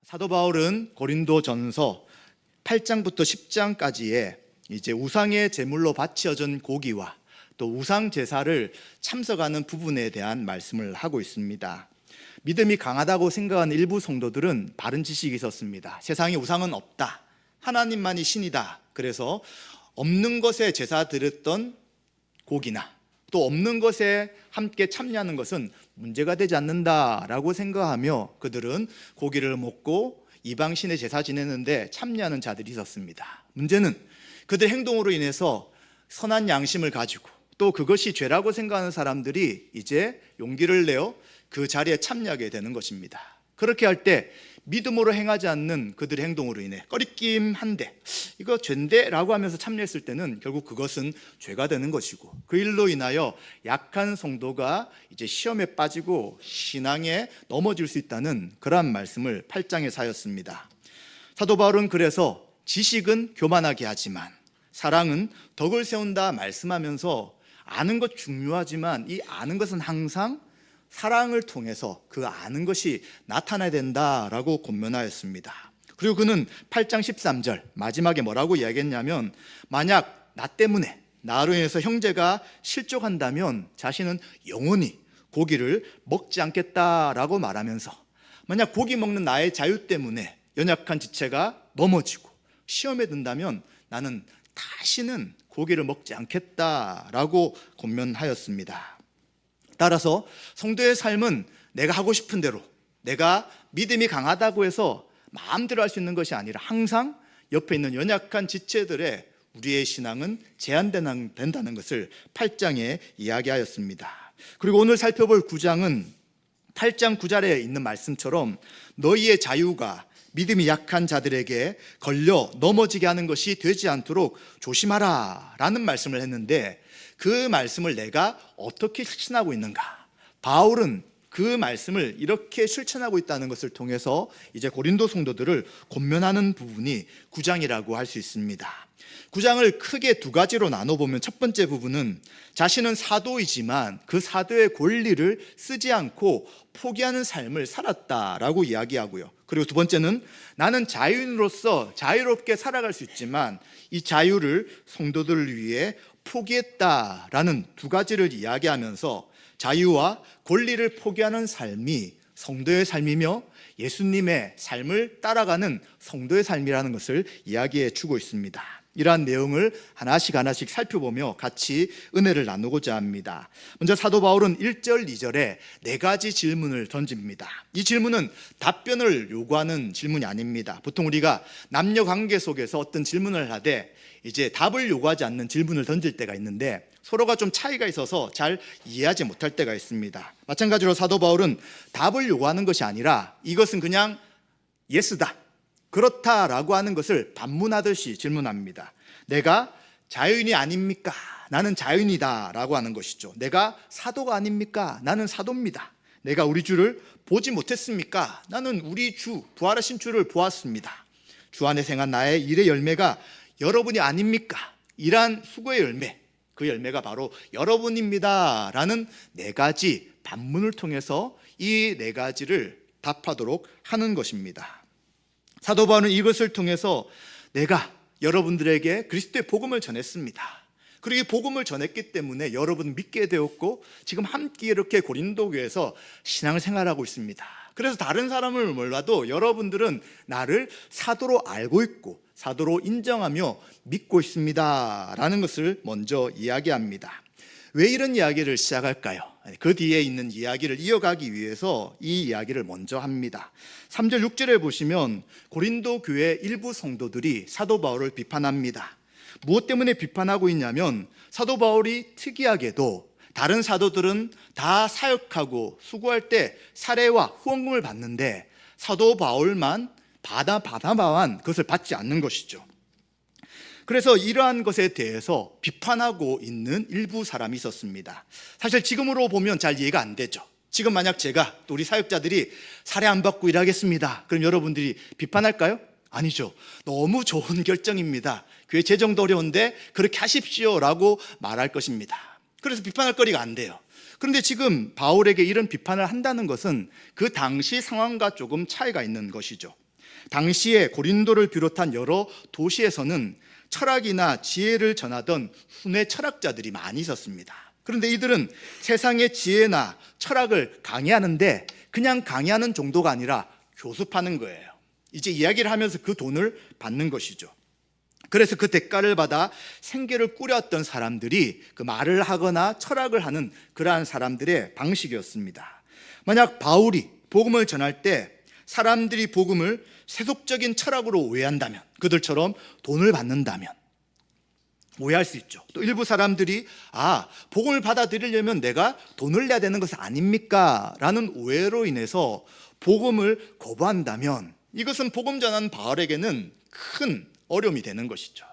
사도 바울은 고린도전서 8장부터 10장까지의 이제 우상의 제물로 바치어진 고기와 또 우상 제사를 참석하는 부분에 대한 말씀을 하고 있습니다. 믿음이 강하다고 생각하는 일부 성도들은 바른 지식이 있었습니다. 세상에 우상은 없다, 하나님만이 신이다. 그래서 없는 것에 제사 드렸던 고기나 또 없는 것에 함께 참여하는 것은 문제가 되지 않는다라고 생각하며 그들은 고기를 먹고 이방신의 제사 지내는데 참여하는 자들이 있었습니다. 문제는 그들 행동으로 인해서 선한 양심을 가지고 또 그것이 죄라고 생각하는 사람들이 이제 용기를 내어 그 자리에 참여하게 되는 것입니다. 그렇게 할 때 믿음으로 행하지 않는 그들의 행동으로 인해 꺼리낌한데 이거 죄인데 라고 하면서 참여했을 때는 결국 그것은 죄가 되는 것이고, 그 일로 인하여 약한 성도가 이제 시험에 빠지고 신앙에 넘어질 수 있다는 그러한 말씀을 8장에 하였습니다. 사도 바울은 그래서 지식은 교만하게 하지만 사랑은 덕을 세운다 말씀하면서 아는 것 중요하지만 이 아는 것은 항상 사랑을 통해서 그 아는 것이 나타나야 된다라고 권면하였습니다. 그리고 그는 8장 13절 마지막에 뭐라고 이야기했냐면, 만약 나 때문에 나로 인해서 형제가 실족한다면 자신은 영원히 고기를 먹지 않겠다라고 말하면서, 만약 고기 먹는 나의 자유 때문에 연약한 지체가 넘어지고 시험에 든다면 나는 다시는 고기를 먹지 않겠다라고 권면하였습니다. 따라서 성도의 삶은 내가 하고 싶은 대로, 내가 믿음이 강하다고 해서 마음대로 할 수 있는 것이 아니라 항상 옆에 있는 연약한 지체들의 우리의 신앙은 제한된다는 것을 8장에 이야기하였습니다. 그리고 오늘 살펴볼 9장은 8장 9절에 있는 말씀처럼 너희의 자유가 믿음이 약한 자들에게 걸려 넘어지게 하는 것이 되지 않도록 조심하라 라는 말씀을 했는데, 그 말씀을 내가 어떻게 실천하고 있는가? 바울은 그 말씀을 이렇게 실천하고 있다는 것을 통해서 이제 고린도 성도들을 권면하는 부분이 9장이라고 할 수 있습니다. 9장을 크게 두 가지로 나눠보면, 첫 번째 부분은 자신은 사도이지만 그 사도의 권리를 쓰지 않고 포기하는 삶을 살았다라고 이야기하고요. 그리고 두 번째는 나는 자유인으로서 자유롭게 살아갈 수 있지만 이 자유를 성도들을 위해 포기했다라는 두 가지를 이야기하면서 자유와 권리를 포기하는 삶이 성도의 삶이며 예수님의 삶을 따라가는 성도의 삶이라는 것을 이야기해 주고 있습니다. 이러한 내용을 하나씩 살펴보며 같이 은혜를 나누고자 합니다. 먼저 사도 바울은 1절, 2절에 네 가지 질문을 던집니다. 이 질문은 답변을 요구하는 질문이 아닙니다. 보통 우리가 남녀 관계 속에서 어떤 질문을 하되 이제 답을 요구하지 않는 질문을 던질 때가 있는데, 서로가 좀 차이가 있어서 잘 이해하지 못할 때가 있습니다. 마찬가지로 사도 바울은 답을 요구하는 것이 아니라 이것은 그냥 예스다, 그렇다라고 하는 것을 반문하듯이 질문합니다. 내가 자유인이 아닙니까? 나는 자유인이다 라고 하는 것이죠. 내가 사도가 아닙니까? 나는 사도입니다. 내가 우리 주를 보지 못했습니까? 나는 우리 주, 부활하신 주를 보았습니다. 주 안에 생한 나의 일의 열매가 여러분이 아닙니까? 이러한 수고의 열매, 그 열매가 바로 여러분입니다 라는 네 가지 반문을 통해서 이 네 가지를 답하도록 하는 것입니다. 사도 바울은 이것을 통해서 내가 여러분들에게 그리스도의 복음을 전했습니다. 그리고 이 복음을 전했기 때문에 여러분 믿게 되었고 지금 함께 이렇게 고린도 교회에서 신앙을 생활하고 있습니다. 그래서 다른 사람을 몰라도 여러분들은 나를 사도로 알고 있고 사도로 인정하며 믿고 있습니다 라는 것을 먼저 이야기합니다. 왜 이런 이야기를 시작할까요? 그 뒤에 있는 이야기를 이어가기 위해서 이 이야기를 먼저 합니다. 3절 6절에 보시면 고린도 교회 일부 성도들이 사도 바울을 비판합니다. 무엇 때문에 비판하고 있냐면, 사도 바울이 특이하게도 다른 사도들은 다 사역하고 수고할 때 사례와 후원금을 받는데 사도 바울만 바나바만 그것을 받지 않는 것이죠. 그래서 이러한 것에 대해서 비판하고 있는 일부 사람이 있었습니다. 사실 지금으로 보면 잘 이해가 안 되죠. 지금 만약 제가 또 우리 사역자들이 사례 안 받고 일하겠습니다, 그럼 여러분들이 비판할까요? 아니죠. 너무 좋은 결정입니다. 교회 재정도 어려운데 그렇게 하십시오 라고 말할 것입니다. 그래서 비판할 거리가 안 돼요. 그런데 지금 바울에게 이런 비판을 한다는 것은 그 당시 상황과 조금 차이가 있는 것이죠. 당시에 고린도를 비롯한 여러 도시에서는 철학이나 지혜를 전하던 순회 철학자들이 많이 있었습니다. 그런데 이들은 세상의 지혜나 철학을 강의하는데 그냥 강의하는 정도가 아니라 교습하는 거예요. 이제 이야기를 하면서 그 돈을 받는 것이죠. 그래서 그 대가를 받아 생계를 꾸렸던 사람들이 그 말을 하거나 철학을 하는 그러한 사람들의 방식이었습니다. 만약 바울이 복음을 전할 때 사람들이 복음을 세속적인 철학으로 오해한다면, 그들처럼 돈을 받는다면 오해할 수 있죠. 또 일부 사람들이 복음을 받아들이려면 내가 돈을 내야 되는 것은 아닙니까? 라는 오해로 인해서 복음을 거부한다면 이것은 복음 전하는 바울에게는 큰 어려움이 되는 것이죠.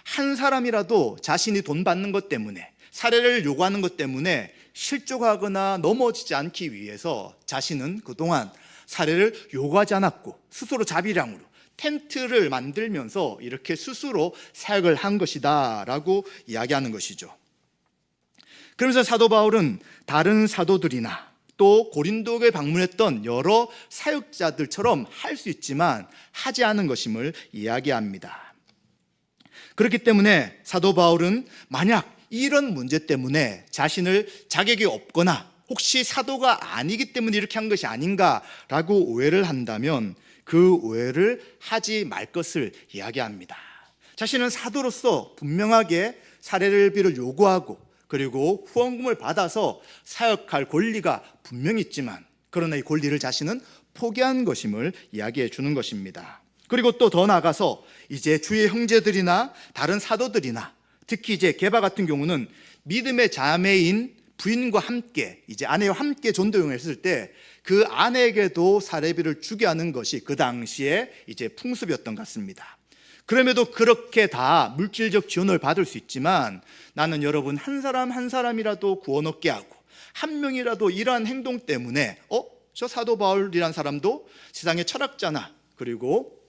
한 사람이라도 자신이 돈 받는 것 때문에, 사례를 요구하는 것 때문에 실족하거나 넘어지지 않기 위해서 자신은 그동안 사례를 요구하지 않았고 스스로 자비량으로 텐트를 만들면서 이렇게 스스로 사역을 한 것이다 라고 이야기하는 것이죠. 그러면서 사도 바울은 다른 사도들이나 또 고린도에 방문했던 여러 사역자들처럼 할 수 있지만 하지 않은 것임을 이야기합니다. 그렇기 때문에 사도 바울은 만약 이런 문제 때문에 자신을 자격이 없거나 혹시 사도가 아니기 때문에 이렇게 한 것이 아닌가라고 오해를 한다면 그 오해를 하지 말 것을 이야기합니다. 자신은 사도로서 분명하게 사례를 요구하고 그리고 후원금을 받아서 사역할 권리가 분명히 있지만 그러나 이 권리를 자신은 포기한 것임을 이야기해 주는 것입니다. 그리고 또 더 나아가서 이제 주의 형제들이나 다른 사도들이나 특히 이제 게바 같은 경우는 믿음의 자매인 부인과 함께 이제 아내와 함께 전도여행을 했을 때 그 아내에게도 사례비를 주게 하는 것이 그 당시에 이제 풍습이었던 것 같습니다. 그럼에도 그렇게 다 물질적 지원을 받을 수 있지만 나는 여러분 한 사람 한 사람이라도 구원 얻게 하고 한 명이라도 이러한 행동 때문에 저 사도 바울이란 사람도 세상의 철학자나 그리고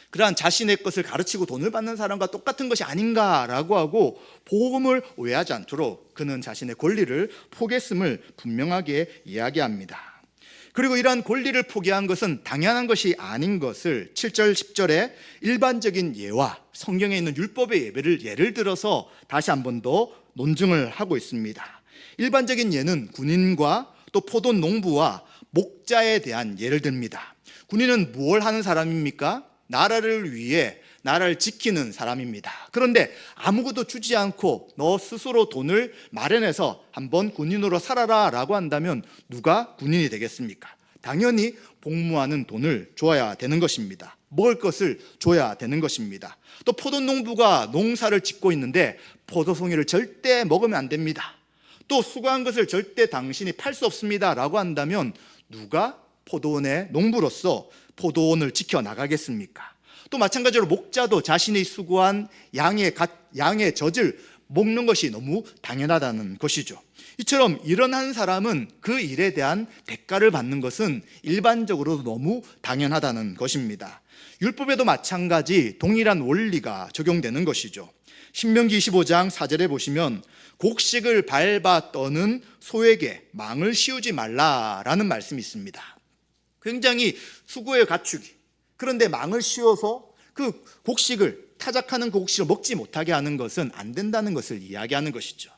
그러한 자신의 것을 가르치고 돈을 받는 사람과 똑같은 것이 아닌가라고 하고 복음을 오해하지 않도록 그는 자신의 권리를 포기했음을 분명하게 이야기합니다. 그리고 이러한 권리를 포기한 것은 당연한 것이 아닌 것을 7절 10절에 일반적인 예와 성경에 있는 율법의 예를 들어서 다시 한 번 더 논증을 하고 있습니다. 일반적인 예는 군인과 또 포돈 농부와 목자에 대한 예를 듭니다. 군인은 무엇을 하는 사람입니까? 나라를 위해 나라를 지키는 사람입니다. 그런데 아무것도 주지 않고 너 스스로 돈을 마련해서 한번 군인으로 살아라 라고 한다면 누가 군인이 되겠습니까? 당연히 복무하는 돈을 줘야 되는 것입니다. 먹을 것을 줘야 되는 것입니다. 또 포도농부가 농사를 짓고 있는데 포도송이를 절대 먹으면 안 됩니다. 또 수고한 것을 절대 당신이 팔 수 없습니다 라고 한다면 누가 포도원의 농부로서 포도원을 지켜나가겠습니까? 또 마찬가지로 목자도 자신이 수고한 양의 젖을 먹는 것이 너무 당연하다는 것이죠. 이처럼 일어난 사람은 그 일에 대한 대가를 받는 것은 일반적으로 너무 당연하다는 것입니다. 율법에도 마찬가지 동일한 원리가 적용되는 것이죠. 신명기 25장 4절에 보시면 곡식을 밟아 떠는 소에게 망을 씌우지 말라라는 말씀이 있습니다. 굉장히 수고의 가축이 그런데 망을 씌워서 그 곡식을 타작하는 그 곡식을 먹지 못하게 하는 것은 안 된다는 것을 이야기하는 것이죠.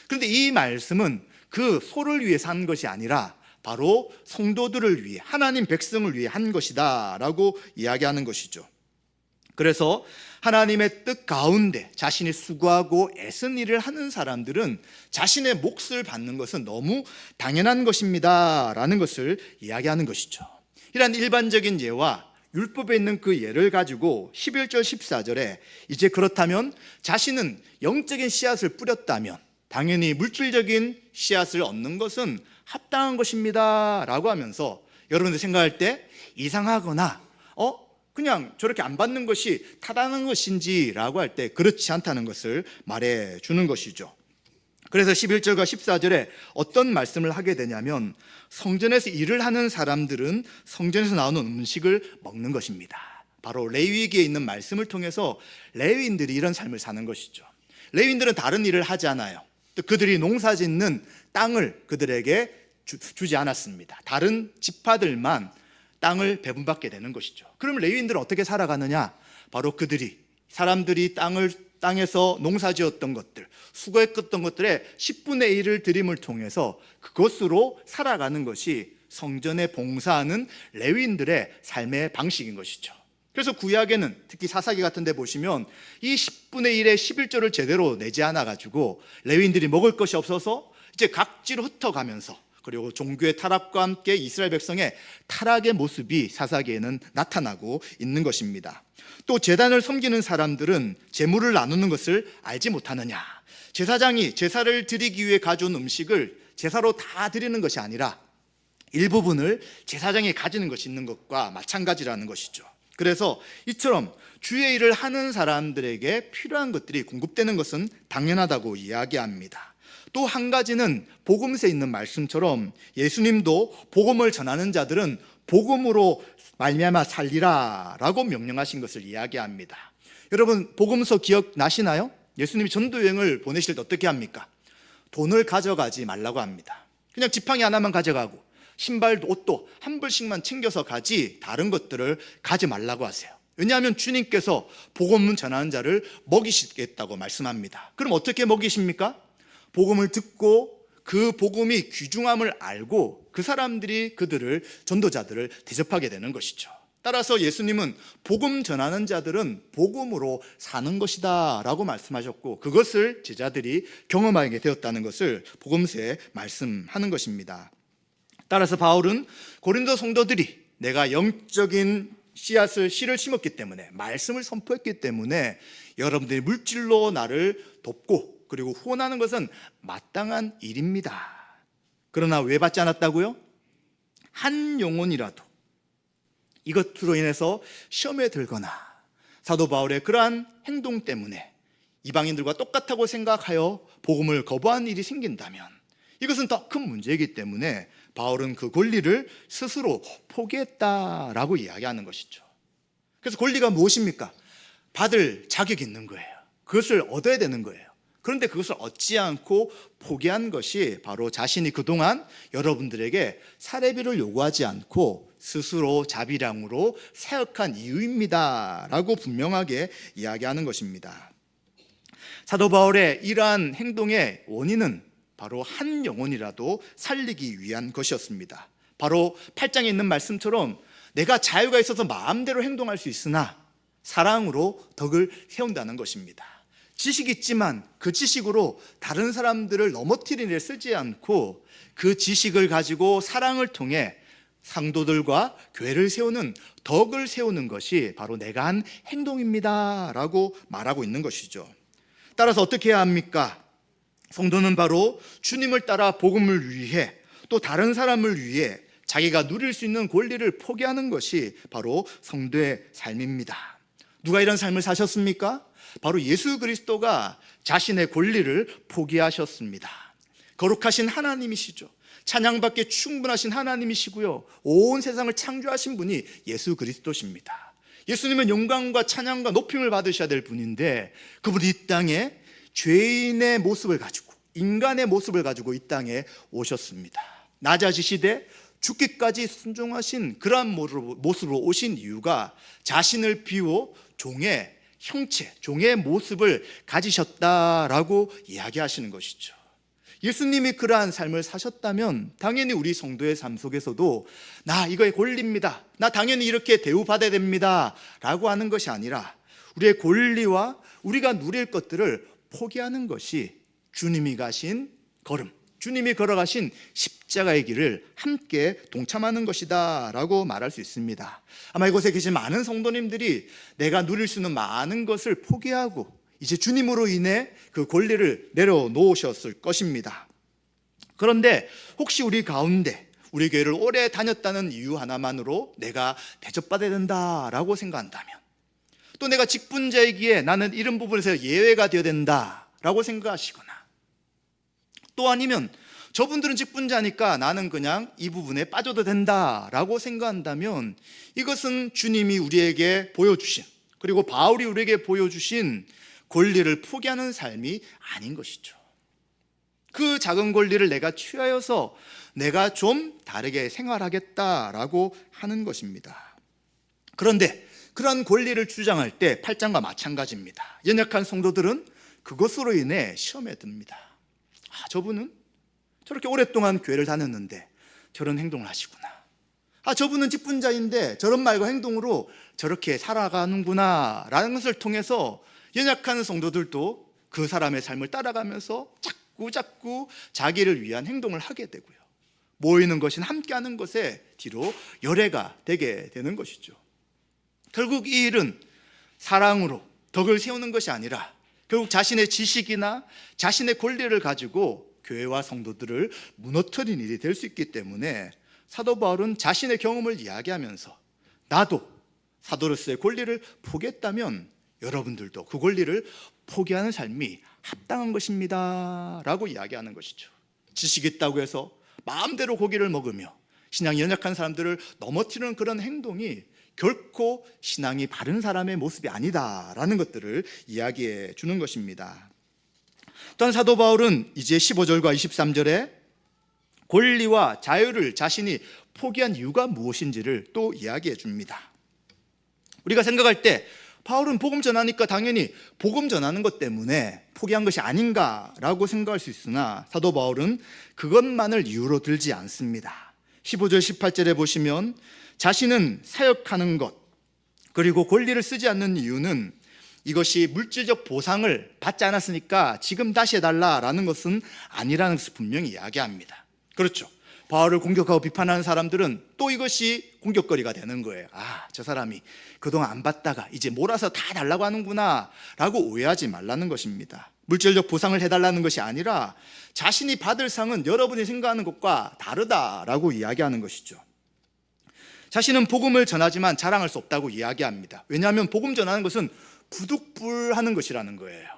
그런데 이 말씀은 그 소를 위해서 한 것이 아니라 바로 성도들을 위해 하나님 백성을 위해 한 것이다 라고 이야기하는 것이죠. 그래서 하나님의 뜻 가운데 자신이 수고하고 애쓴 일을 하는 사람들은 자신의 몫을 받는 것은 너무 당연한 것입니다 라는 것을 이야기하는 것이죠. 이러한 일반적인 예와 율법에 있는 그 예를 가지고 11절 14절에 이제 그렇다면 자신은 영적인 씨앗을 뿌렸다면 당연히 물질적인 씨앗을 얻는 것은 합당한 것입니다 라고 하면서 여러분들 생각할 때 이상하거나 그냥 저렇게 안 받는 것이 타당한 것인지 라고 할 때 그렇지 않다는 것을 말해 주는 것이죠. 그래서 11절과 14절에 어떤 말씀을 하게 되냐면 성전에서 일을 하는 사람들은 성전에서 나오는 음식을 먹는 것입니다. 바로 레위기에 있는 말씀을 통해서 레위인들이 이런 삶을 사는 것이죠. 레위인들은 다른 일을 하지 않아요. 또 그들이 농사 짓는 땅을 그들에게 주지 않았습니다. 다른 지파들만 땅을 배분받게 되는 것이죠. 그럼 레위인들은 어떻게 살아가느냐? 바로 사람들이 땅에서 농사지었던 것들, 수고했던 것들의 10분의 1을 드림을 통해서 그것으로 살아가는 것이 성전에 봉사하는 레위인들의 삶의 방식인 것이죠. 그래서 구약에는 특히 사사기 같은 데 보시면 이 10분의 1의 11조를 제대로 내지 않아 가지고 레위인들이 먹을 것이 없어서 이제 각지로 흩어가면서, 그리고 종교의 타락과 함께 이스라엘 백성의 타락의 모습이 사사기에는 나타나고 있는 것입니다. 또 제단을 섬기는 사람들은 제물을 나누는 것을 알지 못하느냐? 제사장이 제사를 드리기 위해 가져온 음식을 제사로 다 드리는 것이 아니라 일부분을 제사장이 가지는 것이 있는 것과 마찬가지라는 것이죠. 그래서 이처럼 주의 일을 하는 사람들에게 필요한 것들이 공급되는 것은 당연하다고 이야기합니다. 또 한 가지는 복음서에 있는 말씀처럼 예수님도 복음을 전하는 자들은 복음으로 말미암아 살리라 라고 명령하신 것을 이야기합니다. 여러분, 복음서 기억나시나요? 예수님이 전도여행을 보내실 때 어떻게 합니까? 돈을 가져가지 말라고 합니다. 그냥 지팡이 하나만 가져가고 신발도 옷도 한 벌씩만 챙겨서 가지 다른 것들을 가지 말라고 하세요. 왜냐하면 주님께서 복음을 전하는 자를 먹이시겠다고 말씀합니다. 그럼 어떻게 먹이십니까? 복음을 듣고 그 복음이 귀중함을 알고 그 사람들이 전도자들을 대접하게 되는 것이죠. 따라서 예수님은 복음 전하는 자들은 복음으로 사는 것이다 라고 말씀하셨고, 그것을 제자들이 경험하게 되었다는 것을 복음서에 말씀하는 것입니다. 따라서 바울은 고린도 성도들이 내가 영적인 씨를 심었기 때문에, 말씀을 선포했기 때문에 여러분들이 물질로 나를 돕고 그리고 후원하는 것은 마땅한 일입니다. 그러나 왜 받지 않았다고요? 한 영혼이라도 이것으로 인해서 시험에 들거나 사도 바울의 그러한 행동 때문에 이방인들과 똑같다고 생각하여 복음을 거부한 일이 생긴다면 이것은 더 큰 문제이기 때문에 바울은 그 권리를 스스로 포기했다라고 이야기하는 것이죠. 그래서 권리가 무엇입니까? 받을 자격이 있는 거예요. 그것을 얻어야 되는 거예요. 그런데 그것을 얻지 않고 포기한 것이 바로 자신이 그동안 여러분들에게 사례비를 요구하지 않고 스스로 자비량으로 사역한 이유입니다 라고 분명하게 이야기하는 것입니다. 사도 바울의 이러한 행동의 원인은 바로 한 영혼이라도 살리기 위한 것이었습니다. 바로 8장에 있는 말씀처럼 내가 자유가 있어서 마음대로 행동할 수 있으나 사랑으로 덕을 세운다는 것입니다. 지식이 있지만 그 지식으로 다른 사람들을 넘어뜨리는 데 쓰지 않고 그 지식을 가지고 사랑을 통해 상도들과 교회를 세우는, 덕을 세우는 것이 바로 내가 한 행동입니다 라고 말하고 있는 것이죠. 따라서 어떻게 해야 합니까? 성도는 바로 주님을 따라 복음을 위해 또 다른 사람을 위해 자기가 누릴 수 있는 권리를 포기하는 것이 바로 성도의 삶입니다. 누가 이런 삶을 사셨습니까? 바로 예수 그리스도가 자신의 권리를 포기하셨습니다. 거룩하신 하나님이시죠. 찬양받기에 충분하신 하나님이시고요, 온 세상을 창조하신 분이 예수 그리스도십니다. 예수님은 영광과 찬양과 높임을 받으셔야 될 분인데 그분이 이 땅에 죄인의 모습을 가지고, 인간의 모습을 가지고 이 땅에 오셨습니다. 낮아지시되 죽기까지 순종하신 그러한 모습으로 오신 이유가 자신을 비워 종의 형체, 종의 모습을 가지셨다라고 이야기하시는 것이죠. 예수님이 그러한 삶을 사셨다면 당연히 우리 성도의 삶 속에서도 나 이거의 권리입니다, 나 당연히 이렇게 대우받아야 됩니다 라고 하는 것이 아니라 우리의 권리와 우리가 누릴 것들을 포기하는 것이 주님이 가신 걸음, 주님이 걸어가신 십자가의 길을 함께 동참하는 것이다 라고 말할 수 있습니다. 아마 이곳에 계신 많은 성도님들이 내가 누릴 수 있는 많은 것을 포기하고 이제 주님으로 인해 그 권리를 내려놓으셨을 것입니다. 그런데 혹시 우리 가운데 우리 교회를 오래 다녔다는 이유 하나만으로 내가 대접받아야 된다라고 생각한다면, 또 내가 직분자이기에 나는 이런 부분에서 예외가 되어야 된다라고 생각하시거나, 또 아니면 저분들은 직분자니까 나는 그냥 이 부분에 빠져도 된다라고 생각한다면 이것은 주님이 우리에게 보여주신, 그리고 바울이 우리에게 보여주신 권리를 포기하는 삶이 아닌 것이죠. 그 작은 권리를 내가 취하여서 내가 좀 다르게 생활하겠다라고 하는 것입니다. 그런데 그런 권리를 주장할 때 8장과 마찬가지입니다. 연약한 성도들은 그것으로 인해 시험에 듭니다. 저분은 저렇게 오랫동안 교회를 다녔는데 저런 행동을 하시구나. 저분은 직분자인데 저런 말과 행동으로 저렇게 살아가는구나 라는 것을 통해서 연약한 성도들도 그 사람의 삶을 따라가면서 자꾸 자기를 위한 행동을 하게 되고요, 모이는 것인 함께하는 것에 뒤로 열애가 되게 되는 것이죠. 결국 이 일은 사랑으로 덕을 세우는 것이 아니라 결국 자신의 지식이나 자신의 권리를 가지고 교회와 성도들을 무너뜨린 일이 될 수 있기 때문에 사도 바울은 자신의 경험을 이야기하면서 나도 사도로서의 권리를 포기했다면 여러분들도 그 권리를 포기하는 삶이 합당한 것입니다 라고 이야기하는 것이죠. 지식이 있다고 해서 마음대로 고기를 먹으며 신앙이 연약한 사람들을 넘어뜨리는 그런 행동이 결코 신앙이 바른 사람의 모습이 아니다라는 것들을 이야기해 주는 것입니다. 또한 사도 바울은 이제 15절과 23절에 권리와 자유를 자신이 포기한 이유가 무엇인지를 또 이야기해 줍니다. 우리가 생각할 때 바울은 복음 전하니까 당연히 복음 전하는 것 때문에 포기한 것이 아닌가라고 생각할 수 있으나 사도 바울은 그것만을 이유로 들지 않습니다. 15절 18절에 보시면 자신은 사역하는 것 그리고 권리를 쓰지 않는 이유는 이것이 물질적 보상을 받지 않았으니까 지금 다시 해달라라는 것은 아니라는 것을 분명히 이야기합니다. 그렇죠. 바울을 공격하고 비판하는 사람들은 또 이것이 공격거리가 되는 거예요. 저 사람이 그동안 안 받다가 이제 몰아서 다 달라고 하는구나 라고 오해하지 말라는 것입니다. 물질적 보상을 해달라는 것이 아니라 자신이 받을 상은 여러분이 생각하는 것과 다르다라고 이야기하는 것이죠. 자신은 복음을 전하지만 자랑할 수 없다고 이야기합니다. 왜냐하면 복음 전하는 것은 부득불하는 것이라는 거예요.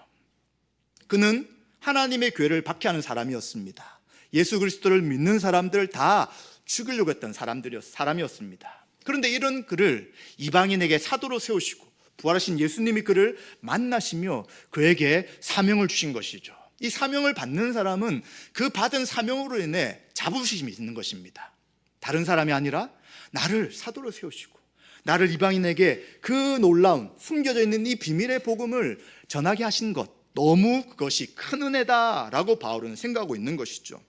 그는 하나님의 교회를 박해하는 사람이었습니다. 예수 그리스도를 믿는 사람들을 다 죽이려고 했던 사람이었습니다. 그런데 이런 그를 이방인에게 사도로 세우시고 부활하신 예수님이 그를 만나시며 그에게 사명을 주신 것이죠. 이 사명을 받는 사람은 그 받은 사명으로 인해 자부심이 있는 것입니다. 다른 사람이 아니라 나를 사도로 세우시고 나를 이방인에게 그 놀라운 숨겨져 있는 이 비밀의 복음을 전하게 하신 것, 너무 그것이 큰 은혜다라고 바울은 생각하고 있는 것이죠.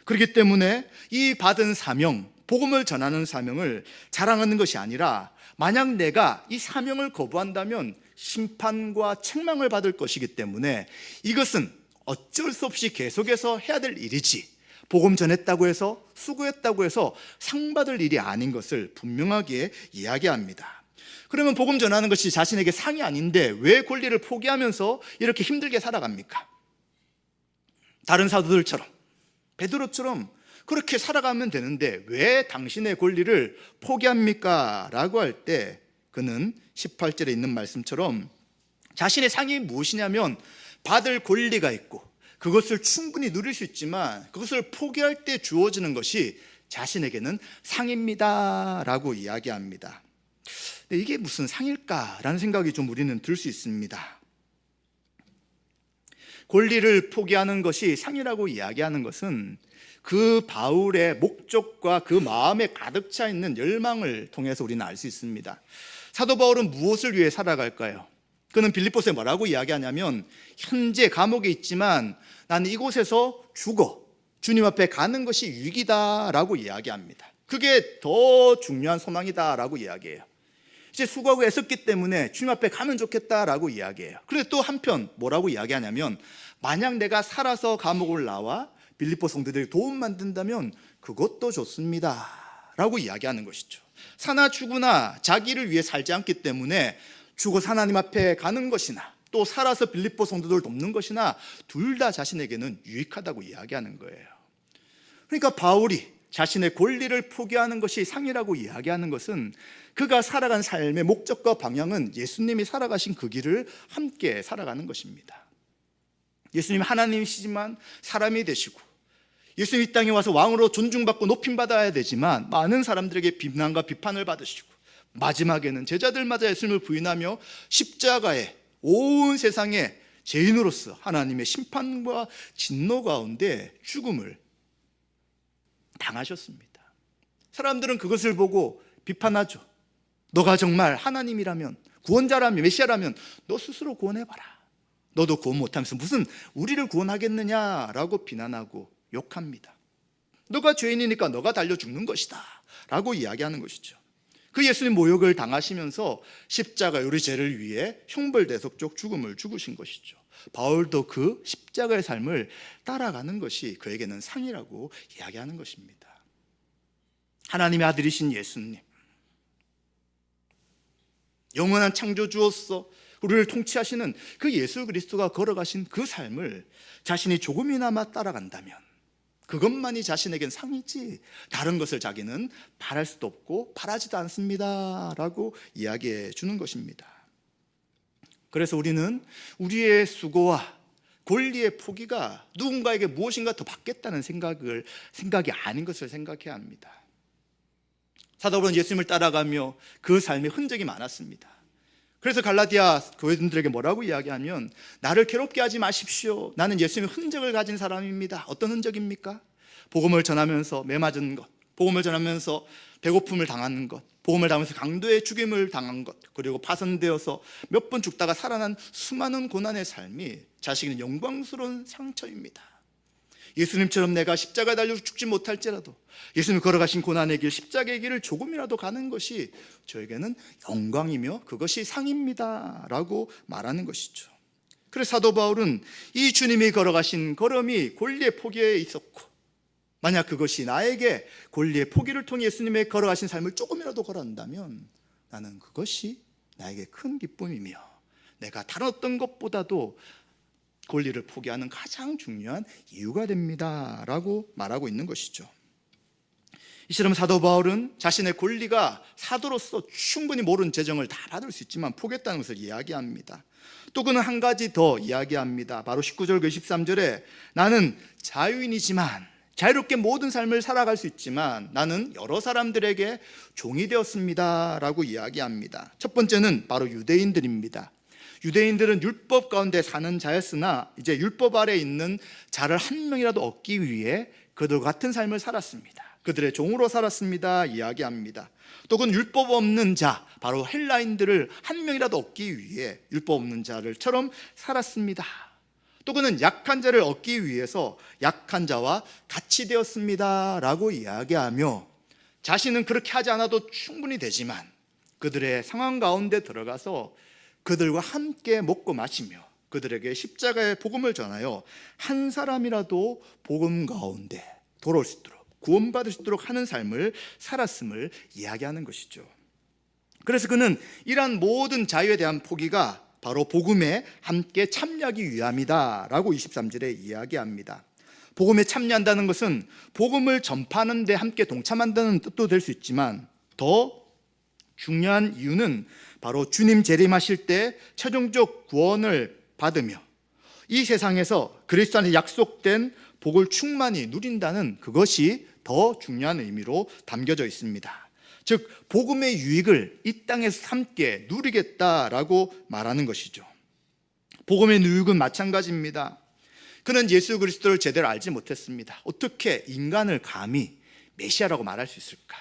그렇기 때문에 이 받은 사명, 복음을 전하는 사명을 자랑하는 것이 아니라 만약 내가 이 사명을 거부한다면 심판과 책망을 받을 것이기 때문에 이것은 어쩔 수 없이 계속해서 해야 될 일이지 복음 전했다고 해서 수고했다고 해서 상 받을 일이 아닌 것을 분명하게 이야기합니다. 그러면 복음 전하는 것이 자신에게 상이 아닌데 왜 권리를 포기하면서 이렇게 힘들게 살아갑니까? 다른 사도들처럼 베드로처럼 그렇게 살아가면 되는데 왜 당신의 권리를 포기합니까? 라고 할 때 그는 18절에 있는 말씀처럼 자신의 상이 무엇이냐면 받을 권리가 있고 그것을 충분히 누릴 수 있지만 그것을 포기할 때 주어지는 것이 자신에게는 상입니다 라고 이야기합니다. 근데 이게 무슨 상일까라는 생각이 좀 우리는 들 수 있습니다. 권리를 포기하는 것이 상이라고 이야기하는 것은 그 바울의 목적과 그 마음에 가득 차 있는 열망을 통해서 우리는 알 수 있습니다. 사도 바울은 무엇을 위해 살아갈까요? 그는 빌립보서에 뭐라고 이야기하냐면 현재 감옥에 있지만 나는 이곳에서 죽어 주님 앞에 가는 것이 유익이다 라고 이야기합니다. 그게 더 중요한 소망이다 라고 이야기해요. 이제 수고하고 애썼기 때문에 주님 앞에 가면 좋겠다라고 이야기해요. 그런데 또 한편 뭐라고 이야기하냐면 만약 내가 살아서 감옥을 나와 빌립보 성도들에게 도움만 된다면 그것도 좋습니다 라고 이야기하는 것이죠. 사나 죽으나 자기를 위해 살지 않기 때문에 죽어서 하나님 앞에 가는 것이나 또 살아서 빌립보 성도들을 돕는 것이나 둘 다 자신에게는 유익하다고 이야기하는 거예요. 그러니까 바울이 자신의 권리를 포기하는 것이 상이라고 이야기하는 것은 그가 살아간 삶의 목적과 방향은 예수님이 살아가신 그 길을 함께 살아가는 것입니다. 예수님 하나님이시지만 사람이 되시고 예수님 이 땅에 와서 왕으로 존중받고 높임받아야 되지만 많은 사람들에게 비난과 비판을 받으시고 마지막에는 제자들마저 예수님을 부인하며 십자가에 온 세상에 죄인으로서 하나님의 심판과 진노 가운데 죽음을 당하셨습니다. 사람들은 그것을 보고 비판하죠. 너가 정말 하나님이라면, 구원자라면, 메시아라면 너 스스로 구원해봐라. 너도 구원 못하면서 무슨 우리를 구원하겠느냐라고 비난하고 욕합니다. 너가 죄인이니까 너가 달려 죽는 것이다 라고 이야기하는 것이죠. 그 예수님 모욕을 당하시면서 십자가의 우리 죄를 위해 형벌대속적 죽음을 죽으신 것이죠. 바울도 그 십자가의 삶을 따라가는 것이 그에게는 상이라고 이야기하는 것입니다. 하나님의 아들이신 예수님, 영원한 창조주로서 우리를 통치하시는 그 예수 그리스도가 걸어가신 그 삶을 자신이 조금이나마 따라간다면 그것만이 자신에겐 상이지 다른 것을 자기는 바랄 수도 없고 바라지도 않습니다 라고 이야기해 주는 것입니다. 그래서 우리는 우리의 수고와 권리의 포기가 누군가에게 무엇인가 더 받겠다는 생각이 아닌 것을 생각해야 합니다. 사도 바울은 예수님을 따라가며 그 삶의 흔적이 많았습니다. 그래서 갈라디아 교회들에게 뭐라고 이야기하면, 나를 괴롭게 하지 마십시오. 나는 예수님의 흔적을 가진 사람입니다. 어떤 흔적입니까? 복음을 전하면서 매 맞은 것, 복음을 전하면서 배고픔을 당하는 것, 복음을 당하면서 강도의 죽임을 당한 것, 그리고 파손되어서 몇 번 죽다가 살아난 수많은 고난의 삶이 자신의 영광스러운 상처입니다. 예수님처럼 내가 십자가에 달려 죽지 못할지라도 예수님 걸어가신 고난의 길, 십자가의 길을 조금이라도 가는 것이 저에게는 영광이며 그것이 상입니다 라고 말하는 것이죠. 그래서 사도 바울은 이 주님이 걸어가신 걸음이 권리의 포기에 있었고, 만약 그것이 나에게 권리의 포기를 통해 예수님의 걸어가신 삶을 조금이라도 걸어간다면 나는 그것이 나에게 큰 기쁨이며 내가 다른 어떤 것보다도 권리를 포기하는 가장 중요한 이유가 됩니다 라고 말하고 있는 것이죠. 이처럼 사도 바울은 자신의 권리가 사도로서 충분히 모든 재정을 다 받을 수 있지만 포기했다는 것을 이야기합니다. 또 그는 한 가지 더 이야기합니다. 바로 19절 23절에 나는 자유인이지만, 자유롭게 모든 삶을 살아갈 수 있지만 나는 여러 사람들에게 종이 되었습니다 라고 이야기합니다. 첫 번째는 바로 유대인들입니다. 유대인들은 율법 가운데 사는 자였으나 이제 율법 아래에 있는 자를 한 명이라도 얻기 위해 그들과 같은 삶을 살았습니다. 그들의 종으로 살았습니다 이야기합니다. 또 그는 율법 없는 자, 바로 헬라인들을 한 명이라도 얻기 위해 율법 없는 자를처럼 살았습니다. 또 그는 약한 자를 얻기 위해서 약한 자와 같이 되었습니다 라고 이야기하며, 자신은 그렇게 하지 않아도 충분히 되지만 그들의 상황 가운데 들어가서 그들과 함께 먹고 마시며 그들에게 십자가의 복음을 전하여 한 사람이라도 복음 가운데 돌아올 수 있도록, 구원받을 수 있도록 하는 삶을 살았음을 이야기하는 것이죠. 그래서 그는 이러한 모든 자유에 대한 포기가 바로 복음에 함께 참여하기 위함이다 라고 23절에 이야기합니다. 복음에 참여한다는 것은 복음을 전파하는 데 함께 동참한다는 뜻도 될 수 있지만, 더 중요한 이유는 바로 주님 재림하실 때 최종적 구원을 받으며 이 세상에서 그리스도 안에 약속된 복을 충만히 누린다는 그것이 더 중요한 의미로 담겨져 있습니다. 즉 복음의 유익을 이 땅에서 함께 누리겠다라고 말하는 것이죠. 복음의 유익은 마찬가지입니다. 그는 예수 그리스도를 제대로 알지 못했습니다. 어떻게 인간을 감히 메시아라고 말할 수 있을까?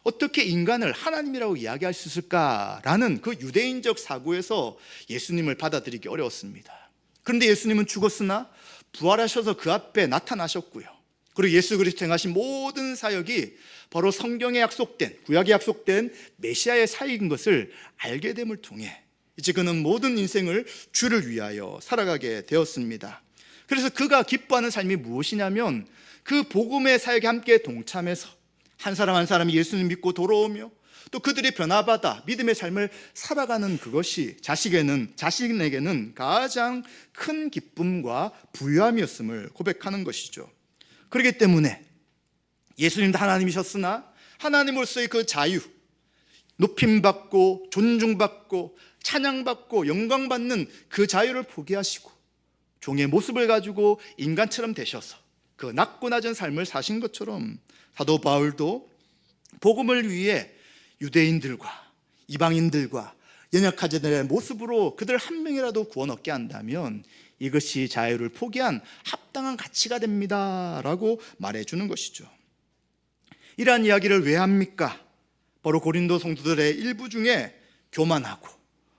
어떻게 인간을 하나님이라고 이야기할 수 있을까라는 그 유대인적 사고에서 예수님을 받아들이기 어려웠습니다. 그런데 예수님은 죽었으나 부활하셔서 그 앞에 나타나셨고요. 그리고 예수 그리스도 행하신 모든 사역이 바로 성경에 약속된, 구약에 약속된 메시아의 사역인 것을 알게 됨을 통해 이제 그는 모든 인생을 주를 위하여 살아가게 되었습니다. 그래서 그가 기뻐하는 삶이 무엇이냐면, 그 복음의 사역에 함께 동참해서 한 사람 한 사람이 예수님 믿고 돌아오며 또 그들이 변화받아 믿음의 삶을 살아가는 그것이 자신에게는 가장 큰 기쁨과 부유함이었음을 고백하는 것이죠. 그렇기 때문에 예수님도 하나님이셨으나 하나님으로서의 그 자유, 높임받고 존중받고 찬양받고 영광받는 그 자유를 포기하시고 종의 모습을 가지고 인간처럼 되셔서 그 낮고 낮은 삶을 사신 것처럼 사도 바울도 복음을 위해 유대인들과 이방인들과 연약한 모습으로 그들 한 명이라도 구원 얻게 한다면 이것이 자유를 포기한 합당한 가치가 됩니다 라고 말해주는 것이죠. 이러한 이야기를 왜 합니까? 바로 고린도 성도들의 일부 중에 교만하고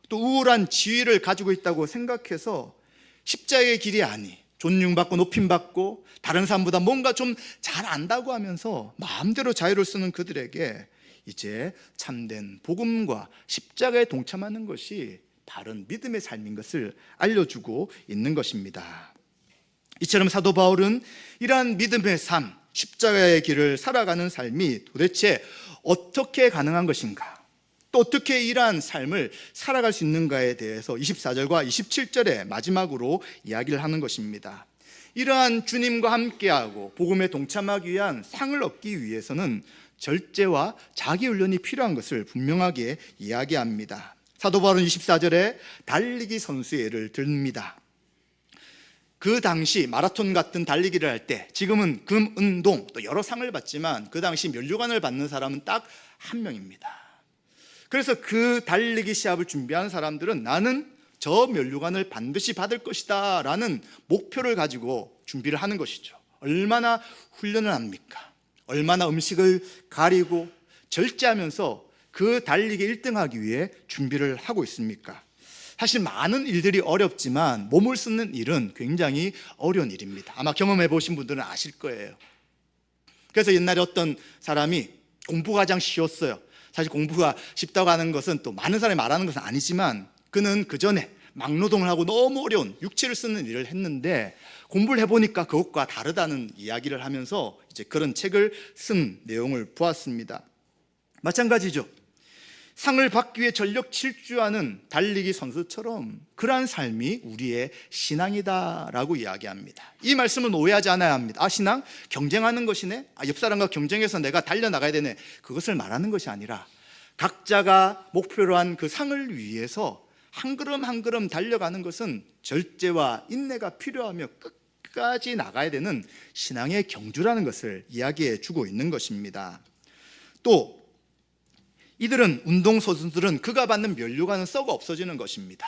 또 우울한 지위를 가지고 있다고 생각해서 십자가의 길이 아니 존중받고 높임받고 다른 사람보다 뭔가 좀 잘 안다고 하면서 마음대로 자유를 쓰는 그들에게 이제 참된 복음과 십자가에 동참하는 것이 바른 믿음의 삶인 것을 알려주고 있는 것입니다. 이처럼 사도 바울은 이러한 믿음의 삶, 십자가의 길을 살아가는 삶이 도대체 어떻게 가능한 것인가, 또 어떻게 이러한 삶을 살아갈 수 있는가에 대해서 24절과 27절의 마지막으로 이야기를 하는 것입니다. 이러한 주님과 함께하고 복음에 동참하기 위한 상을 얻기 위해서는 절제와 자기훈련이 필요한 것을 분명하게 이야기합니다. 사도 바울은 24절에 달리기 선수의 예를 듭니다. 그 당시 마라톤 같은 달리기를 할 때, 지금은 금, 은, 동 또 여러 상을 받지만 그 당시 면류관을 받는 사람은 딱 한 명입니다. 그래서 그 달리기 시합을 준비하는 사람들은 나는 저 면류관을 반드시 받을 것이다 라는 목표를 가지고 준비를 하는 것이죠. 얼마나 훈련을 합니까? 얼마나 음식을 가리고 절제하면서 그 달리기 1등하기 위해 준비를 하고 있습니까? 사실 많은 일들이 어렵지만 몸을 쓰는 일은 굉장히 어려운 일입니다. 아마 경험해 보신 분들은 아실 거예요. 그래서 옛날에 어떤 사람이 공부가 가장 쉬웠어요. 사실 공부가 쉽다고 하는 것은 또 많은 사람이 말하는 것은 아니지만 그는 그 전에 막노동을 하고 너무 어려운 육체를 쓰는 일을 했는데 공부를 해보니까 그것과 다르다는 이야기를 하면서 이제 그런 책을 쓴 내용을 보았습니다. 마찬가지죠. 상을 받기 위해 전력 질주하는 달리기 선수처럼 그러한 삶이 우리의 신앙이다라고 이야기합니다. 이 말씀은 오해하지 않아야 합니다. 신앙? 경쟁하는 것이네? 옆 사람과 경쟁해서 내가 달려나가야 되네? 그것을 말하는 것이 아니라 각자가 목표로 한 그 상을 위해서 한 걸음 한 걸음 달려가는 것은 절제와 인내가 필요하며 끝까지 나가야 되는 신앙의 경주라는 것을 이야기해 주고 있는 것입니다. 또 이들은 운동선수들은 그가 받는 면류관은 썩어 없어지는 것입니다.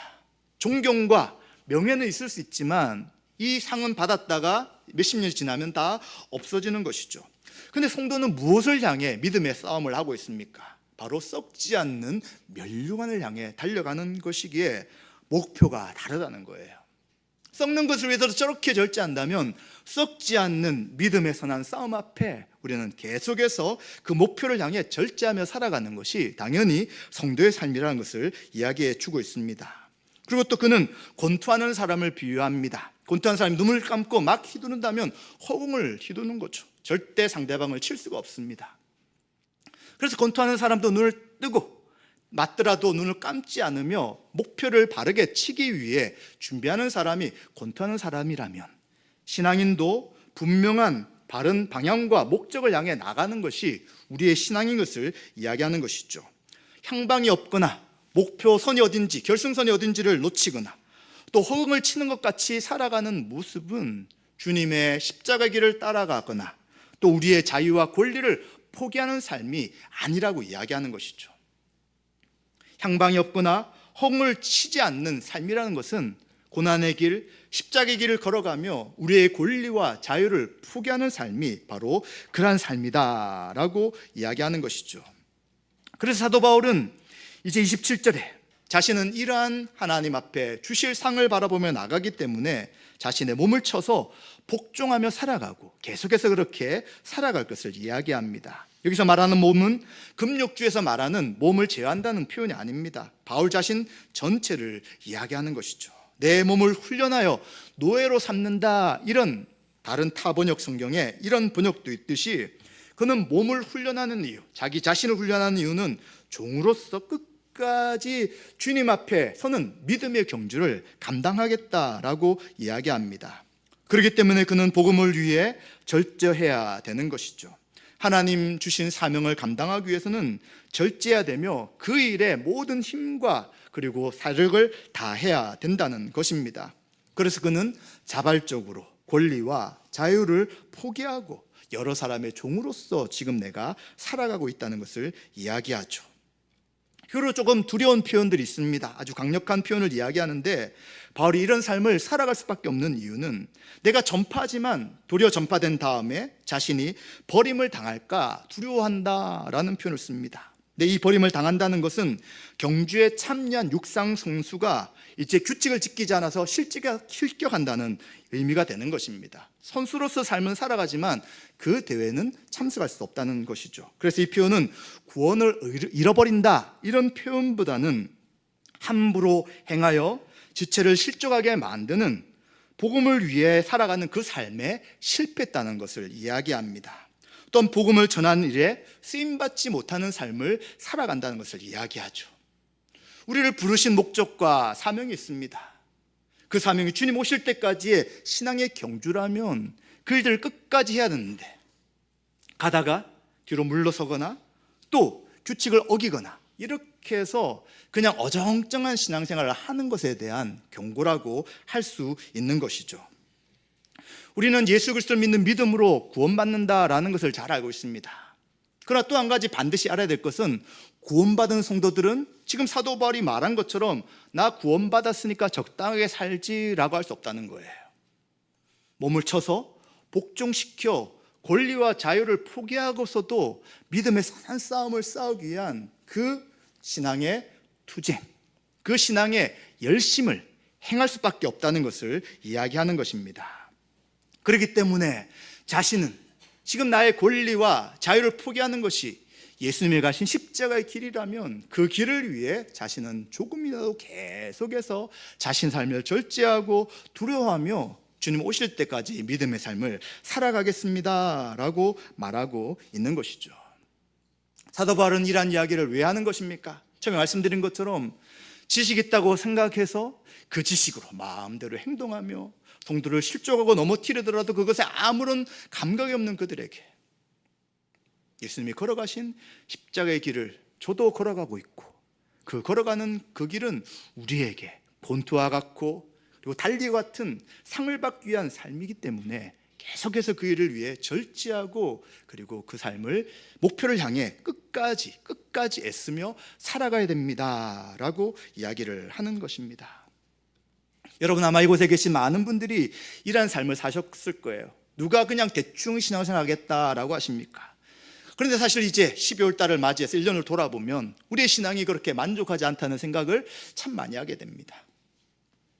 존경과 명예는 있을 수 있지만 이 상은 받았다가 몇십 년이 지나면 다 없어지는 것이죠. 그런데 성도는 무엇을 향해 믿음의 싸움을 하고 있습니까? 바로 썩지 않는 면류관을 향해 달려가는 것이기에 목표가 다르다는 거예요. 썩는 것을 위해서도 저렇게 절제한다면 썩지 않는 믿음의 선한 싸움 앞에 우리는 계속해서 그 목표를 향해 절제하며 살아가는 것이 당연히 성도의 삶이라는 것을 이야기해 주고 있습니다. 그리고 또 그는 권투하는 사람을 비유합니다. 권투하는 사람이 눈을 감고 막 휘두른다면 허공을 휘두는 거죠. 절대 상대방을 칠 수가 없습니다. 그래서 권투하는 사람도 눈을 뜨고 맞더라도 눈을 감지 않으며 목표를 바르게 치기 위해 준비하는 사람이 권투하는 사람이라면 신앙인도 분명한 바른 방향과 목적을 향해 나가는 것이 우리의 신앙인 것을 이야기하는 것이죠. 향방이 없거나 목표 선이 어딘지, 결승선이 어딘지를 놓치거나 또 허공을 치는 것 같이 살아가는 모습은 주님의 십자가 길을 따라가거나 또 우리의 자유와 권리를 포기하는 삶이 아니라고 이야기하는 것이죠. 향방이 없거나 허공을 치지 않는 삶이라는 것은 고난의 길, 십자가의 길을 걸어가며 우리의 권리와 자유를 포기하는 삶이 바로 그러한 삶이다라고 이야기하는 것이죠. 그래서 사도 바울은 이제 27절에 자신은 이러한 하나님 앞에 주실 상을 바라보며 나가기 때문에 자신의 몸을 쳐서 복종하며 살아가고 계속해서 그렇게 살아갈 것을 이야기합니다. 여기서 말하는 몸은 금욕주에서 말하는 몸을 제어한다는 표현이 아닙니다. 바울 자신 전체를 이야기하는 것이죠. 내 몸을 훈련하여 노예로 삼는다, 이런 다른 타 번역 성경에 이런 번역도 있듯이 그는 몸을 훈련하는 이유, 자기 자신을 훈련하는 이유는 종으로서 끝까지 주님 앞에 서는 믿음의 경주를 감당하겠다라고 이야기합니다. 그렇기 때문에 그는 복음을 위해 절제해야 되는 것이죠. 하나님 주신 사명을 감당하기 위해서는 절제해야 되며 그 일에 모든 힘과 그리고 사력을 다해야 된다는 것입니다. 그래서 그는 자발적으로 권리와 자유를 포기하고 여러 사람의 종으로서 지금 내가 살아가고 있다는 것을 이야기하죠. 그리고 조금 두려운 표현들이 있습니다. 아주 강력한 표현을 이야기하는데, 바울이 이런 삶을 살아갈 수밖에 없는 이유는 내가 전파하지만 도리어 전파된 다음에 자신이 버림을 당할까 두려워한다라는 표현을 씁니다. 근데 이 버림을 당한다는 것은 경주에 참여한 육상 선수가 이제 규칙을 지키지 않아서 실격한다는 의미가 되는 것입니다. 선수로서 삶은 살아가지만 그 대회는 참석할 수 없다는 것이죠. 그래서 이 표현은 구원을 잃어버린다 이런 표현보다는 함부로 행하여 지체를 실족하게 만드는 복음을 위해 살아가는 그 삶에 실패했다는 것을 이야기합니다. 또한 복음을 전하는 일에 쓰임받지 못하는 삶을 살아간다는 것을 이야기하죠. 우리를 부르신 목적과 사명이 있습니다. 그 사명이 주님 오실 때까지의 신앙의 경주라면 그 일들을 끝까지 해야 되는데, 가다가 뒤로 물러서거나 또 규칙을 어기거나 이렇게 해서 그냥 어정쩡한 신앙생활을 하는 것에 대한 경고라고 할 수 있는 것이죠. 우리는 예수 그리스도를 믿는 믿음으로 구원받는다라는 것을 잘 알고 있습니다. 그러나 또 한 가지 반드시 알아야 될 것은, 구원받은 성도들은 지금 사도 바울이 말한 것처럼 나 구원받았으니까 적당하게 살지라고 할 수 없다는 거예요. 몸을 쳐서 복종시켜 권리와 자유를 포기하고서도 믿음의 선한 싸움을 싸우기 위한 그 신앙의 투쟁, 그 신앙의 열심을 행할 수밖에 없다는 것을 이야기하는 것입니다. 그렇기 때문에 자신은 지금 나의 권리와 자유를 포기하는 것이 예수님이 가신 십자가의 길이라면 그 길을 위해 자신은 조금이라도 계속해서 자신 삶을 절제하고 두려워하며 주님 오실 때까지 믿음의 삶을 살아가겠습니다 라고 말하고 있는 것이죠. 사도 바울은 이러한 이야기를 왜 하는 것입니까? 처음에 말씀드린 것처럼 지식 있다고 생각해서 그 지식으로 마음대로 행동하며 성도를 실족하고 넘어뜨리더라도 그것에 아무런 감각이 없는 그들에게 예수님이 걸어가신 십자가의 길을 저도 걸어가고 있고, 그 걸어가는 그 길은 우리에게 본토와 같고 그리고 달리와 같은 상을 받기 위한 삶이기 때문에 계속해서 그 일을 위해 절제하고 그리고 그 삶을 목표를 향해 끝까지 애쓰며 살아가야 됩니다 라고 이야기를 하는 것입니다. 여러분, 아마 이곳에 계신 많은 분들이 이러한 삶을 사셨을 거예요. 누가 그냥 대충 신앙생활 하겠다라고 하십니까? 그런데 사실 이제 12월 달을 맞이해서 1년을 돌아보면 우리의 신앙이 그렇게 만족하지 않다는 생각을 참 많이 하게 됩니다.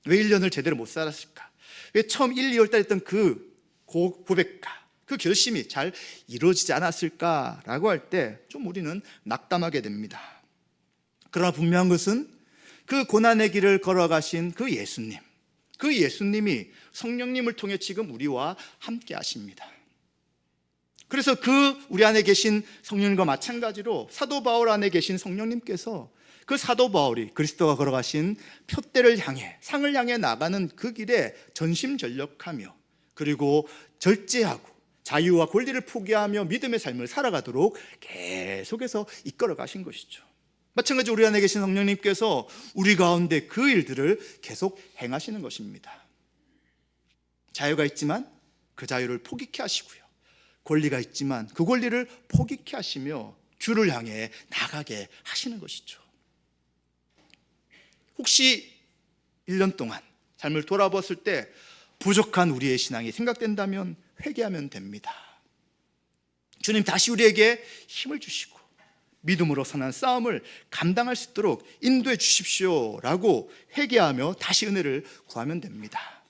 왜 1년을 제대로 못 살았을까? 왜 처음 1, 2월 달에 했던 그 고백과 그 결심이 잘 이루어지지 않았을까라고 할 때 좀 우리는 낙담하게 됩니다. 그러나 분명한 것은 그 고난의 길을 걸어가신 그 예수님이 성령님을 통해 지금 우리와 함께 하십니다. 그래서 그 우리 안에 계신 성령님과 마찬가지로 사도 바울 안에 계신 성령님께서 그 사도 바울이 그리스도가 걸어가신 표대를 향해 상을 향해 나가는 그 길에 전심전력하며 그리고 절제하고 자유와 권리를 포기하며 믿음의 삶을 살아가도록 계속해서 이끌어 가신 것이죠. 마찬가지로 우리 안에 계신 성령님께서 우리 가운데 그 일들을 계속 행하시는 것입니다. 자유가 있지만 그 자유를 포기케 하시고요, 권리가 있지만 그 권리를 포기케 하시며 주를 향해 나가게 하시는 것이죠. 혹시 1년 동안 삶을 돌아봤을 때 부족한 우리의 신앙이 생각된다면 회개하면 됩니다. 주님 다시 우리에게 힘을 주시고 믿음으로 선한 싸움을 감당할 수 있도록 인도해 주십시오 라고 회개하며 다시 은혜를 구하면 됩니다.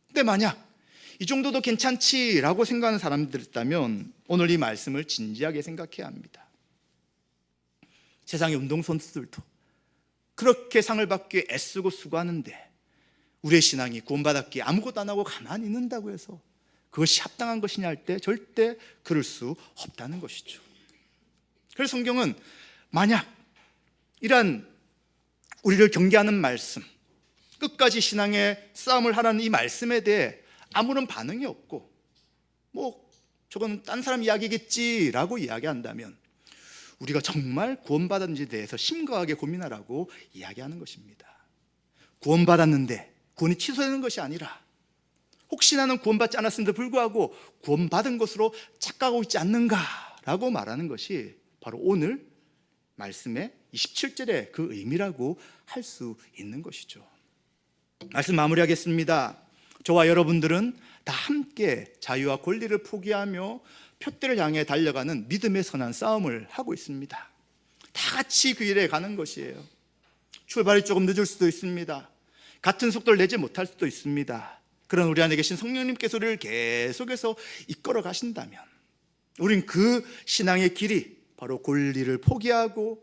근데 만약 이 정도도 괜찮지라고 생각하는 사람들이 있다면 오늘 이 말씀을 진지하게 생각해야 합니다. 세상의 운동선수들도 그렇게 상을 받기 위해 애쓰고 수고하는데 우리의 신앙이 구원받았기에 아무것도 안 하고 가만히 있는다고 해서 그것이 합당한 것이냐 할 때 절대 그럴 수 없다는 것이죠. 그래서 성경은 만약 이러한 우리를 경계하는 말씀, 끝까지 신앙의 싸움을 하라는 이 말씀에 대해 아무런 반응이 없고 저건 딴 사람 이야기겠지라고 이야기한다면 우리가 정말 구원받았는지에 대해서 심각하게 고민하라고 이야기하는 것입니다. 구원받았는데 구원이 취소되는 것이 아니라 혹시 나는 구원받지 않았음에도 불구하고 구원받은 것으로 착각하고 있지 않는가라고 말하는 것이 바로 오늘 말씀의 27절의 그 의미라고 할 수 있는 것이죠. 말씀 마무리하겠습니다. 저와 여러분들은 다 함께 자유와 권리를 포기하며 표대를 향해 달려가는 믿음의 선한 싸움을 하고 있습니다. 다 같이 그 일에 가는 것이에요. 출발이 조금 늦을 수도 있습니다. 같은 속도를 내지 못할 수도 있습니다. 그런 우리 안에 계신 성령님께서 우리를 계속해서 이끌어 가신다면 우린 그 신앙의 길이 바로 권리를 포기하고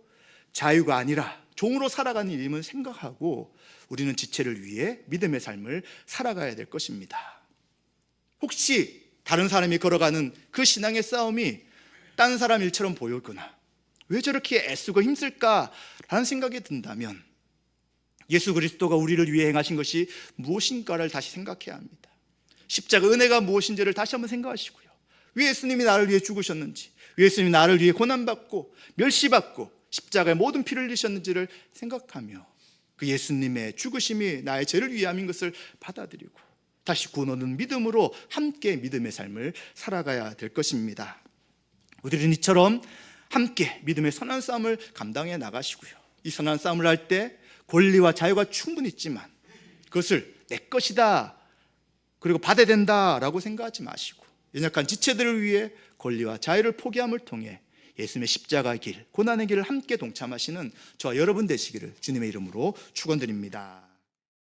자유가 아니라 종으로 살아가는 일임을 생각하고 우리는 지체를 위해 믿음의 삶을 살아가야 될 것입니다. 혹시 다른 사람이 걸어가는 그 신앙의 싸움이 딴 사람 일처럼 보이거나 왜 저렇게 애쓰고 힘쓸까라는 생각이 든다면 예수 그리스도가 우리를 위해 행하신 것이 무엇인가를 다시 생각해야 합니다. 십자가 은혜가 무엇인지를 다시 한번 생각하시고요. 왜 예수님이 나를 위해 죽으셨는지, 왜 예수님이 나를 위해 고난받고 멸시받고 십자가에 모든 피를 흘리셨는지를 생각하며 그 예수님의 죽으심이 나의 죄를 위함인 것을 받아들이고 다시 구원 얻는 믿음으로 함께 믿음의 삶을 살아가야 될 것입니다. 우리는 이처럼 함께 믿음의 선한 싸움을 감당해 나가시고요. 이 선한 싸움을 할 때 권리와 자유가 충분히 있지만 그것을 내 것이다 그리고 받아야 된다라고 생각하지 마시고 연약한 지체들을 위해 권리와 자유를 포기함을 통해 예수님의 십자가의 길, 고난의 길을 함께 동참하시는 저와 여러분 되시기를 주님의 이름으로 축원드립니다.